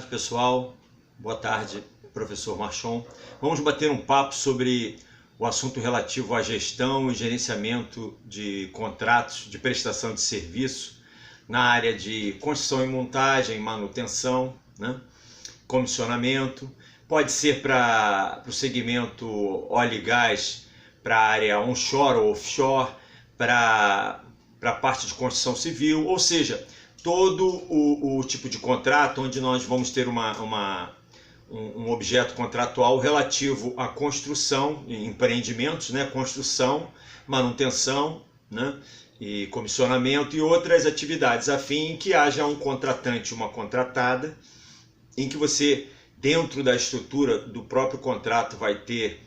pessoal. Boa tarde, professor Marchon. Vamos bater um papo sobre o assunto relativo à gestão e gerenciamento de contratos de prestação de serviço na área de construção e montagem, manutenção, né? Comissionamento. Pode ser para o segmento óleo e gás, para a área onshore ou offshore, para a parte de construção civil, ou seja, todo o tipo de contrato onde nós vamos ter um objeto contratual relativo à construção, empreendimentos, né? Construção, manutenção, né? E comissionamento e outras atividades, a fim que haja um contratante, uma contratada, em que você, dentro da estrutura do próprio contrato, vai ter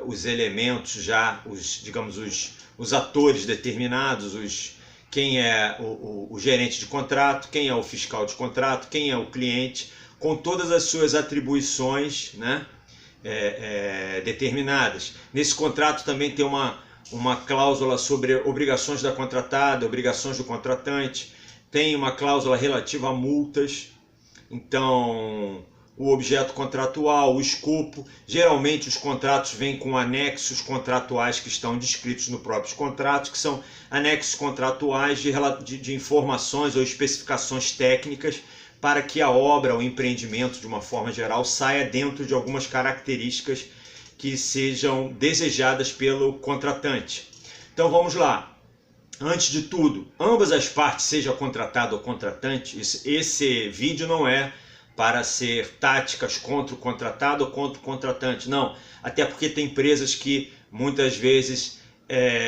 os elementos já, os atores determinados, quem é o gerente de contrato, quem é o fiscal de contrato, quem é o cliente, com todas as suas atribuições, né, determinadas. Nesse contrato também tem uma cláusula sobre obrigações da contratada, obrigações do contratante, tem uma cláusula relativa a multas. Então, o objeto contratual, o escopo, geralmente os contratos vêm com anexos contratuais que estão descritos no próprio contrato, que são anexos contratuais de informações ou especificações técnicas para que a obra, o empreendimento, de uma forma geral, saia dentro de algumas características que sejam desejadas pelo contratante. Então vamos lá. Antes de tudo, ambas as partes, seja contratado ou contratante, esse vídeo não é para ser táticas contra o contratado ou contra o contratante, não. Até porque tem empresas que muitas vezes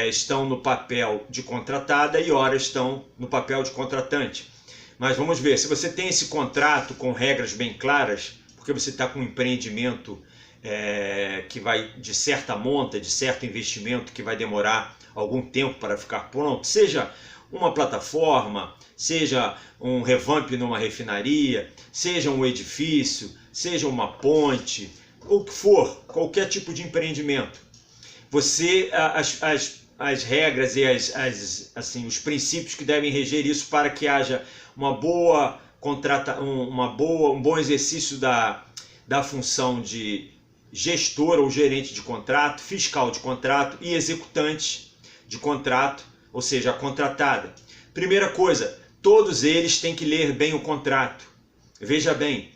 estão no papel de contratada e ora estão no papel de contratante. Mas vamos ver, se você tem esse contrato com regras bem claras, porque você está com um empreendimento que vai de certa monta, de certo investimento que vai demorar algum tempo para ficar pronto, seja uma plataforma, seja um revamp numa refinaria, seja um edifício, seja uma ponte, o que for, qualquer tipo de empreendimento. Você, as regras e os princípios que devem reger isso para que haja um bom exercício da função de gestor ou gerente de contrato, fiscal de contrato e executante de contrato, ou seja, a contratada. Primeira coisa, todos eles têm que ler bem o contrato. Veja bem,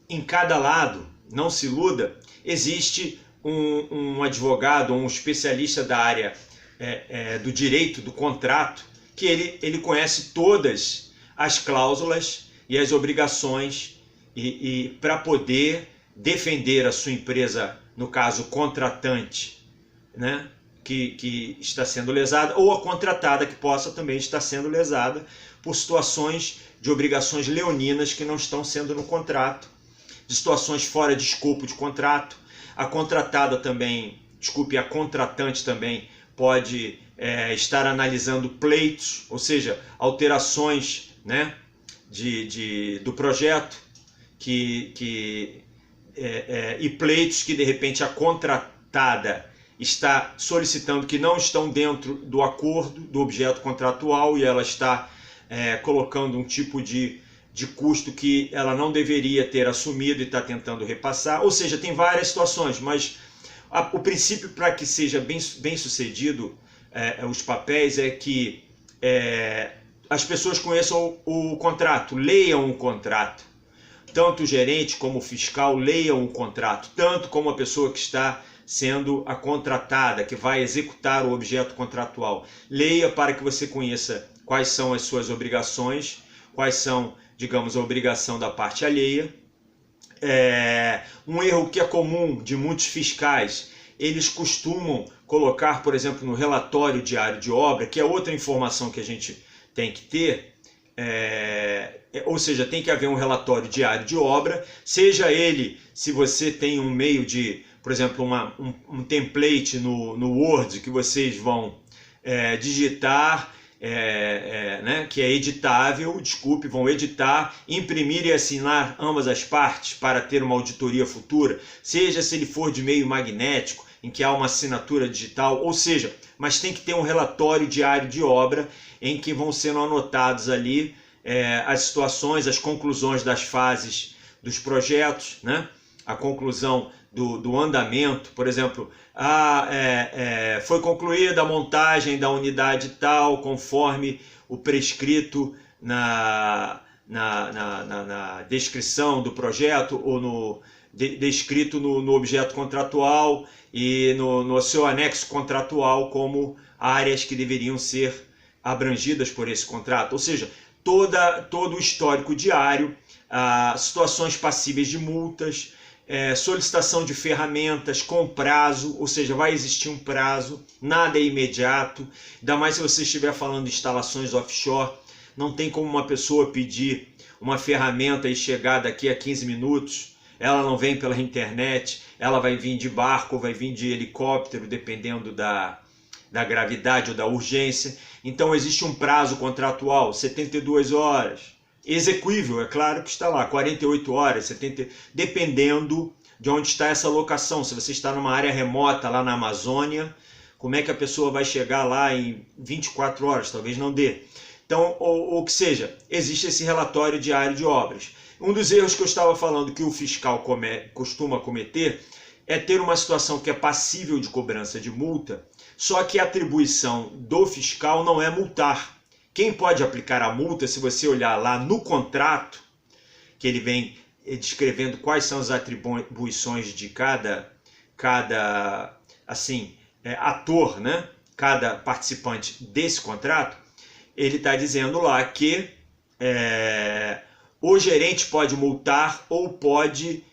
em cada lado, não se iluda, existe um advogado, um especialista da área do direito do contrato, que ele conhece todas as cláusulas e as obrigações e para poder defender a sua empresa, no caso contratante, né, que está sendo lesada, ou a contratada que possa também estar sendo lesada por situações de obrigações leoninas que não estão sendo no contrato, de situações fora de escopo de contrato. A contratada também, a contratante também pode estar analisando pleitos, ou seja, alterações, né, do projeto e pleitos que de repente a contratada está solicitando que não estão dentro do acordo do objeto contratual e ela está colocando um tipo de custo que ela não deveria ter assumido e está tentando repassar. Ou seja, tem várias situações, mas o princípio para que seja bem sucedido os papéis é que as pessoas conheçam o contrato, leiam o contrato. Tanto o gerente como o fiscal leiam o contrato, tanto como a pessoa que está sendo a contratada, que vai executar o objeto contratual. Leia para que você conheça quais são as suas obrigações, quais são, digamos, a obrigação da parte alheia. Um erro que é comum de muitos fiscais, eles costumam colocar, por exemplo, no relatório diário de obra, que é outra informação que a gente tem que ter, ou seja, tem que haver um relatório diário de obra, seja ele, se você tem um meio de, por exemplo, um template no Word que vocês vão digitar, né, que é editável, vão editar, imprimir e assinar ambas as partes para ter uma auditoria futura, seja se ele for de meio magnético, em que há uma assinatura digital, ou seja, mas tem que ter um relatório diário de obra em que vão sendo anotados ali as situações, as conclusões das fases dos projetos, né? A conclusão do andamento, por exemplo, foi concluída a montagem da unidade tal, conforme o prescrito na descrição do projeto ou descrito no objeto contratual e no seu anexo contratual como áreas que deveriam ser abrangidas por esse contrato. Ou seja, todo o histórico diário, situações passíveis de multas, solicitação de ferramentas com prazo, ou seja, vai existir um prazo, nada é imediato, ainda mais se você estiver falando de instalações offshore, não tem como uma pessoa pedir uma ferramenta e chegar daqui a 15 minutos, ela não vem pela internet, ela vai vir de barco, vai vir de helicóptero, dependendo da gravidade ou da urgência. Então existe um prazo contratual, 72 horas, execuível, é claro que está lá, 48 horas, 70, dependendo de onde está essa locação. Se você está numa área remota lá na Amazônia, como é que a pessoa vai chegar lá em 24 horas? Talvez não dê. Então, ou que seja, existe esse relatório diário de obras. Um dos erros que eu estava falando que o fiscal costuma cometer é ter uma situação que é passível de cobrança de multa, só que a atribuição do fiscal não é multar. Quem pode aplicar a multa, se você olhar lá no contrato, que ele vem descrevendo quais são as atribuições de cada ator, né? Cada participante desse contrato, ele está dizendo lá que o gerente pode multar ou pode,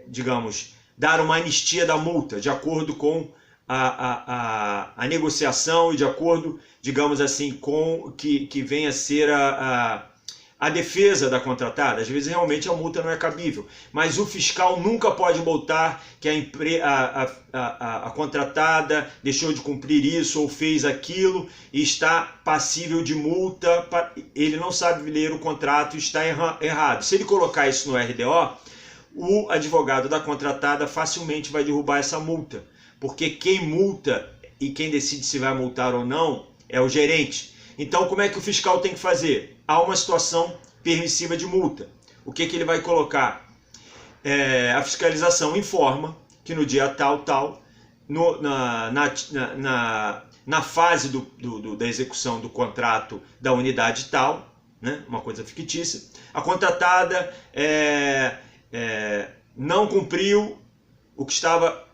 digamos, dar uma anistia da multa, de acordo com a negociação e de acordo, digamos assim, com que venha a ser a defesa da contratada. Às vezes realmente a multa não é cabível, mas o fiscal nunca pode multar que a contratada deixou de cumprir isso ou fez aquilo e está passível de multa. Ele não sabe ler o contrato e está errado. Se ele colocar isso no RDO, o advogado da contratada facilmente vai derrubar essa multa, porque quem multa e quem decide se vai multar ou não é o gerente. Então, como é que o fiscal tem que fazer? Há uma situação permissiva de multa. O que ele vai colocar? A fiscalização informa que no dia tal, na fase da execução do contrato da unidade tal, né, uma coisa fictícia, a contratada não cumpriu o que estava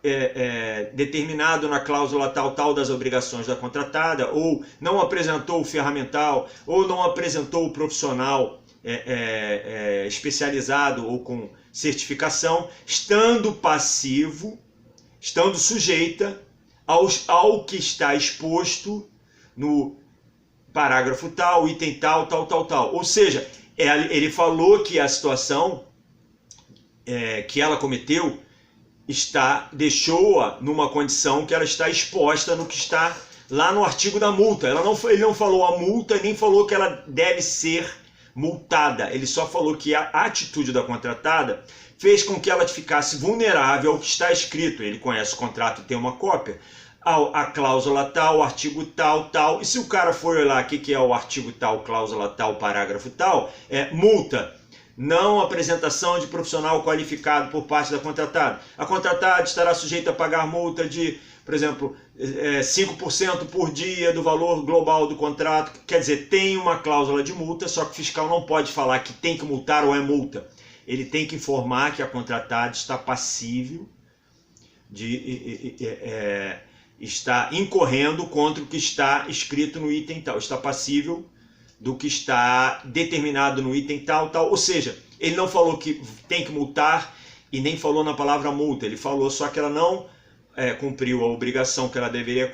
determinado na cláusula tal das obrigações da contratada, ou não apresentou o ferramental, ou não apresentou o profissional especializado ou com certificação, estando passivo, estando sujeita ao que está exposto no parágrafo tal, item tal. Ou seja, ele falou que a situação que ela cometeu deixou-a numa condição que ela está exposta no que está lá no artigo da multa. Ele não falou a multa, nem falou que ela deve ser multada. Ele só falou que a atitude da contratada fez com que ela ficasse vulnerável ao que está escrito. Ele conhece o contrato e tem uma cópia. A cláusula tal, o artigo tal. E se o cara for olhar o que é o artigo tal, cláusula tal, parágrafo tal, multa. Não apresentação de profissional qualificado por parte da contratada. A contratada estará sujeita a pagar multa de, por exemplo, 5% por dia do valor global do contrato. Quer dizer, tem uma cláusula de multa, só que o fiscal não pode falar que tem que multar ou é multa. Ele tem que informar que a contratada está passível de está incorrendo contra o que está escrito no item tal. Está passível do que está determinado no item tal. Ou seja, ele não falou que tem que multar e nem falou na palavra multa. Ele falou só que ela não cumpriu a obrigação que ela deveria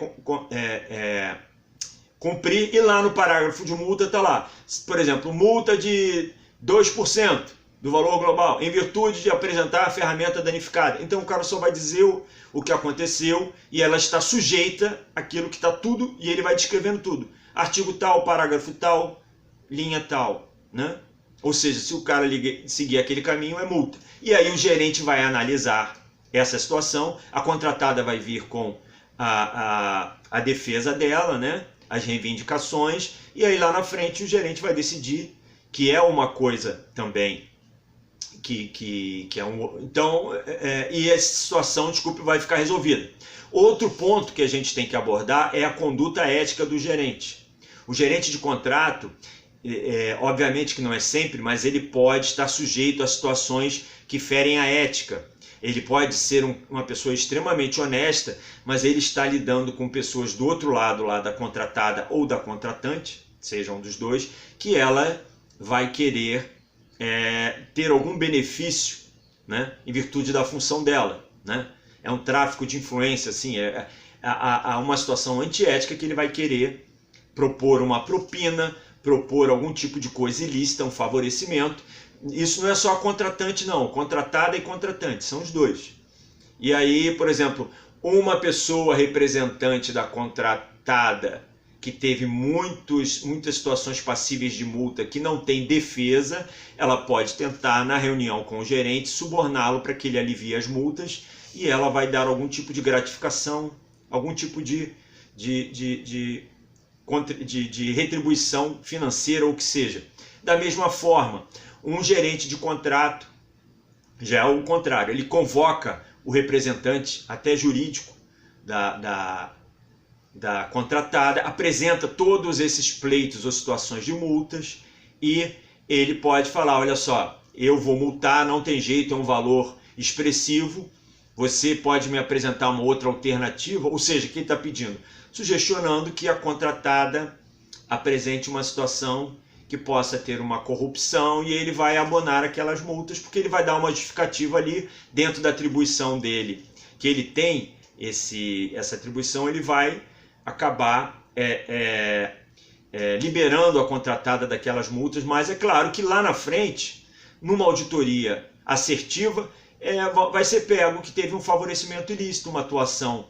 cumprir, e lá no parágrafo de multa está lá, por exemplo, multa de 2% do valor global, em virtude de apresentar a ferramenta danificada. Então o cara só vai dizer o que aconteceu e ela está sujeita àquilo que está tudo, e ele vai descrevendo tudo. Artigo tal, parágrafo tal, linha tal, né? Ou seja, se o cara seguir aquele caminho, é multa. E aí o gerente vai analisar essa situação, a contratada vai vir com a defesa dela, né? as reivindicações, e aí lá na frente o gerente vai decidir, que é uma coisa também que é um... Então, e essa situação, desculpe, vai ficar resolvida. Outro ponto que a gente tem que abordar é a conduta ética do gerente. O gerente de contrato, obviamente que não é sempre, mas ele pode estar sujeito a situações que ferem a ética. Ele pode ser uma pessoa extremamente honesta, mas ele está lidando com pessoas do outro lado, lá da contratada ou da contratante, seja um dos dois, que ela vai querer ter algum benefício, né, em virtude da função dela, né? É um tráfico de influência, assim, há uma situação antiética que ele vai querer propor uma propina, propor algum tipo de coisa ilícita, um favorecimento. Isso não é só a contratante, não. Contratada e contratante, são os dois. E aí, por exemplo, uma pessoa representante da contratada que teve muitas situações passíveis de multa, que não tem defesa, ela pode tentar, na reunião com o gerente, suborná-lo para que ele alivie as multas, e ela vai dar algum tipo de gratificação, algum tipo de retribuição financeira ou o que seja. Da mesma forma, um gerente de contrato já é o contrário, ele convoca o representante, até jurídico, da contratada, apresenta todos esses pleitos ou situações de multas e ele pode falar, olha só, eu vou multar, não tem jeito, é um valor expressivo, você pode me apresentar uma outra alternativa, ou seja, quem está pedindo? Sugestionando que a contratada apresente uma situação que possa ter uma corrupção e ele vai abonar aquelas multas, porque ele vai dar uma justificativa ali dentro da atribuição dele, que ele tem essa atribuição, ele vai acabar liberando a contratada daquelas multas, mas é claro que lá na frente, numa auditoria assertiva, vai ser pego que teve um favorecimento ilícito, uma atuação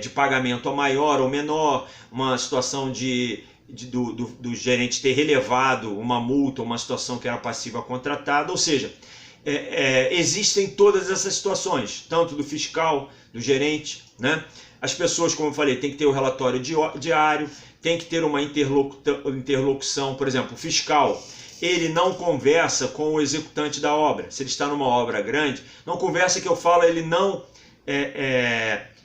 de pagamento a maior ou menor, uma situação do gerente ter relevado uma multa, uma situação que era passiva contratada, ou seja, existem todas essas situações, tanto do fiscal, do gerente, né? As pessoas, como eu falei, tem que ter o relatório diário, tem que ter uma interlocução, por exemplo, o fiscal, ele não conversa com o executante da obra. Se ele está numa obra grande, não conversa que eu falo, ele não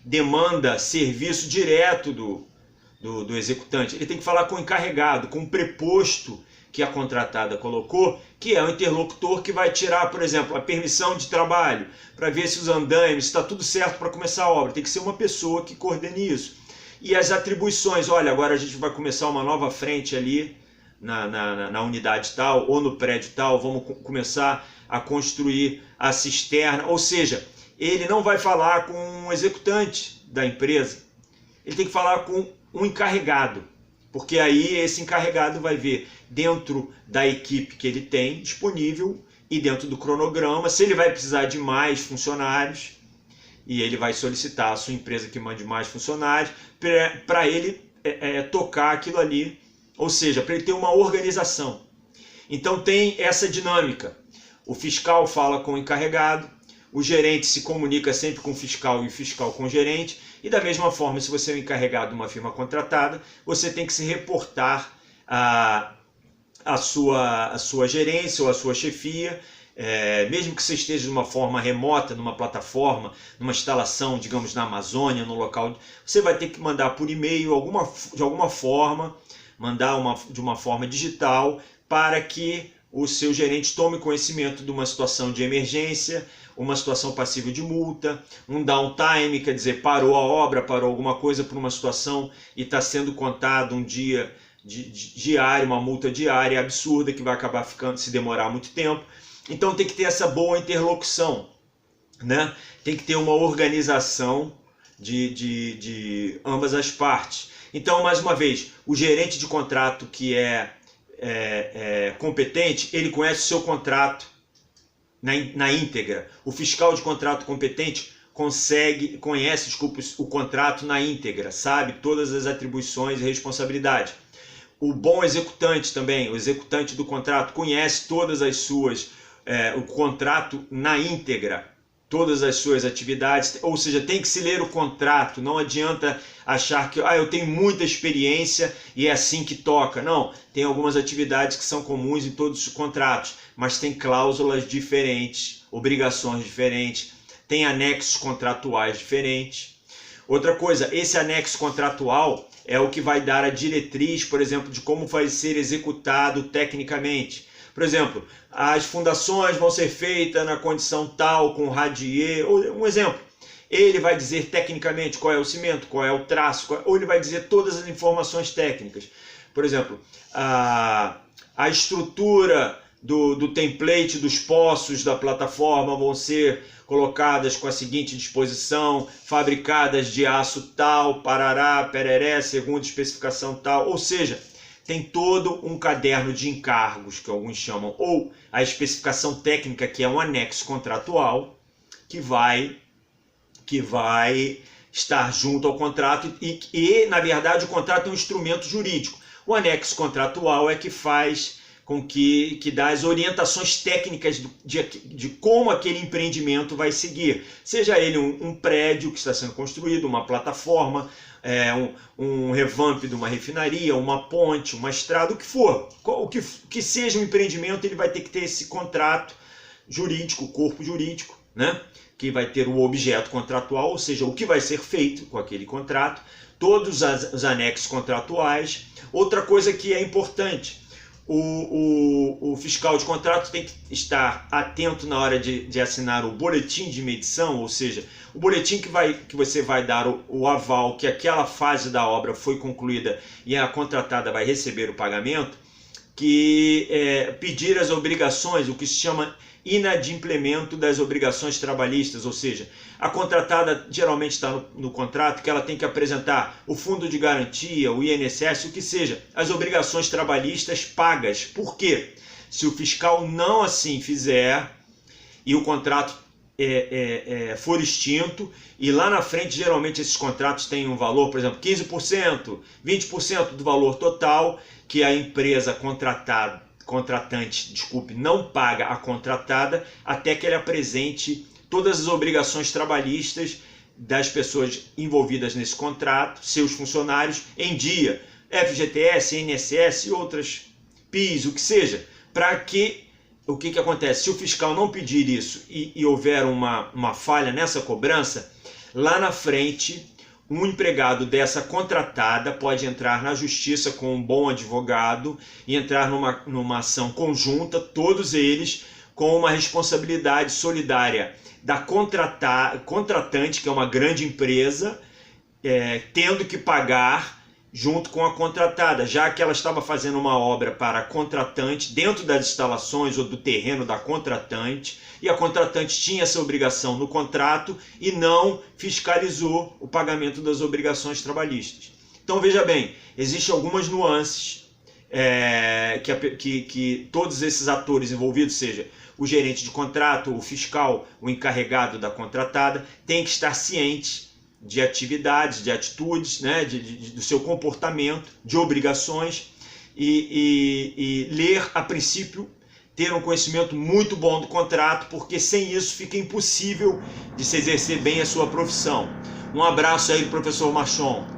demanda serviço direto do executante. Ele tem que falar com o encarregado, com o preposto que a contratada colocou, que é o interlocutor que vai tirar, por exemplo, a permissão de trabalho, para ver se os andaimes, está tudo certo para começar a obra. Tem que ser uma pessoa que coordene isso. E as atribuições, olha, agora a gente vai começar uma nova frente ali na unidade tal, ou no prédio tal, vamos começar a construir a cisterna. Ou seja, ele não vai falar com um executante da empresa, ele tem que falar com um encarregado, porque aí esse encarregado vai ver dentro da equipe que ele tem disponível e dentro do cronograma, se ele vai precisar de mais funcionários, e ele vai solicitar a sua empresa que mande mais funcionários, para ele tocar aquilo ali, ou seja, para ele ter uma organização. Então tem essa dinâmica. O fiscal fala com o encarregado, o gerente se comunica sempre com o fiscal e o fiscal com o gerente, e da mesma forma, se você é o encarregado de uma firma contratada, você tem que se reportar à sua gerência ou à sua chefia, mesmo que você esteja de uma forma remota, numa plataforma, numa instalação, digamos, na Amazônia, no local, você vai ter que mandar por e-mail, de alguma forma, mandar de uma forma digital, para que o seu gerente tome conhecimento de uma situação de emergência, uma situação passível de multa, um downtime, quer dizer, parou a obra, parou alguma coisa por uma situação e está sendo contado um dia diário, uma multa diária absurda que vai acabar se demorar muito tempo. Então tem que ter essa boa interlocução, né? Tem que ter uma organização de ambas as partes. Então, mais uma vez, o gerente de contrato que é competente, ele conhece o seu contrato na íntegra. O fiscal de contrato competente conhece o contrato na íntegra, sabe todas as atribuições e responsabilidades. O bom executante também, o executante do contrato, conhece todas as o contrato na íntegra, todas as suas atividades, ou seja, tem que se ler o contrato, não adianta achar que eu tenho muita experiência e é assim que toca. Não, tem algumas atividades que são comuns em todos os contratos, mas tem cláusulas diferentes, obrigações diferentes, tem anexos contratuais diferentes. Outra coisa, esse anexo contratual é o que vai dar a diretriz, por exemplo, de como vai ser executado tecnicamente. Por exemplo, as fundações vão ser feitas na condição tal, com radier, um exemplo. Ele vai dizer tecnicamente qual é o cimento, qual é o traço, ou ele vai dizer todas as informações técnicas. Por exemplo, a estrutura do template dos poços da plataforma vão ser colocadas com a seguinte disposição, fabricadas de aço tal, parará, pereré, segundo especificação tal, ou seja, tem todo um caderno de encargos, que alguns chamam, ou a especificação técnica, que é um anexo contratual, que vai estar junto ao contrato e, na verdade, o contrato é um instrumento jurídico. O anexo contratual é que faz com que dá as orientações técnicas de como aquele empreendimento vai seguir. Seja ele um prédio que está sendo construído, uma plataforma, um revamp de uma refinaria, uma ponte, uma estrada, o que for. O que seja um empreendimento, ele vai ter que ter esse contrato jurídico, corpo jurídico, né? Que vai ter o objeto contratual, ou seja, o que vai ser feito com aquele contrato, todos os anexos contratuais. Outra coisa que é importante, o fiscal de contrato tem que estar atento na hora de assinar o boletim de medição, ou seja, o boletim que você vai dar o aval que aquela fase da obra foi concluída e a contratada vai receber o pagamento, que pedir as obrigações, o que se chama inadimplemento das obrigações trabalhistas, ou seja, a contratada geralmente está no contrato que ela tem que apresentar o fundo de garantia, o INSS, o que seja, as obrigações trabalhistas pagas. Por quê? Se o fiscal não assim fizer e o contrato for extinto, e lá na frente geralmente esses contratos têm um valor, por exemplo, 15%, 20% do valor total que a empresa contratante, não paga a contratada até que ele apresente todas as obrigações trabalhistas das pessoas envolvidas nesse contrato, seus funcionários, em dia, FGTS, INSS e outras PIS, o que seja, para que o que acontece? Se o fiscal não pedir isso e houver uma falha nessa cobrança, lá na frente um empregado dessa contratada pode entrar na justiça com um bom advogado e entrar numa ação conjunta, todos eles com uma responsabilidade solidária da contratante, que é uma grande empresa, tendo que pagar junto com a contratada, já que ela estava fazendo uma obra para a contratante dentro das instalações ou do terreno da contratante, e a contratante tinha essa obrigação no contrato e não fiscalizou o pagamento das obrigações trabalhistas. Então veja bem, existem algumas nuances que todos esses atores envolvidos, seja o gerente de contrato, o fiscal, o encarregado da contratada, tem que estar ciente de atividades, de atitudes, né, do seu comportamento, de obrigações e ler, a princípio, ter um conhecimento muito bom do contrato, porque sem isso fica impossível de se exercer bem a sua profissão. Um abraço aí do professor Marchon.